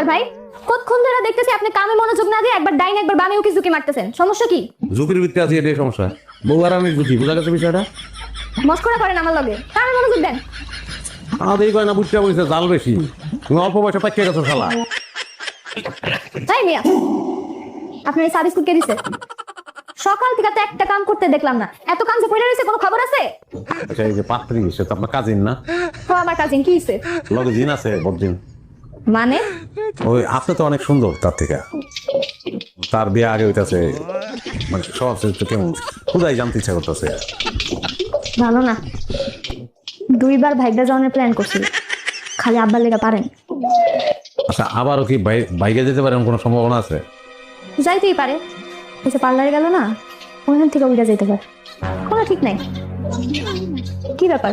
ব্যাপার ভাই? কতক্ষণ ধরে দেখতেছি আপনি কামে মনোযোগ না দিয়ে একবার ডাইন একবার বামে উকি ঝুঁকি মারতেছেন, সমস্যা কি? ঝুঁকির ভিত্তি আছে, এটাই সমস্যা। বউ আর আমি ঝুঁকি, বোঝা গেছে বিষয়টা? মস্করা করেন আমার লগে, কামে মনোযোগ দেন। আমাদের এই কয়না বুঝতে বলছে জাল বেশি, তুমি অল্প বয়সে পাইকে গেছো শালা। তাই মিয়া, আপনার এই সার্ভিস কে দিছে? সকাল থেকে তো একটা কাম করতে দেখলাম না, এত কাম যে পড়ে রয়েছে, কোনো খবর আছে? আচ্ছা, এই যে পাত্রী, সে তো আপনার কাজিন না? ও আমার কাজিন, কি হইছে? লগে জিন আছে, বদজিন। মানে? ওই আপনি তো অনেক সুন্দর তার থেকে, তার বিয়ে আগে হইতাছে, মানে সব চরিত্র কেমন খুদাই জানতে ইচ্ছা করতেছে। ভালো না, দুইবার ভাইগা যাওয়ার প্ল্যান করছি, খালি আব্বার লেগা পারেন। আচ্ছা, আবারও কি বাইকে যেতে পারে এমন কোনো সম্ভাবনা আছে? যাইতেই পারে, এসে পার্লারে গেল না, ওইখান থেকে উল্টা যেতে পারে, কোনো ঠিক নাই। কি ব্যাপার?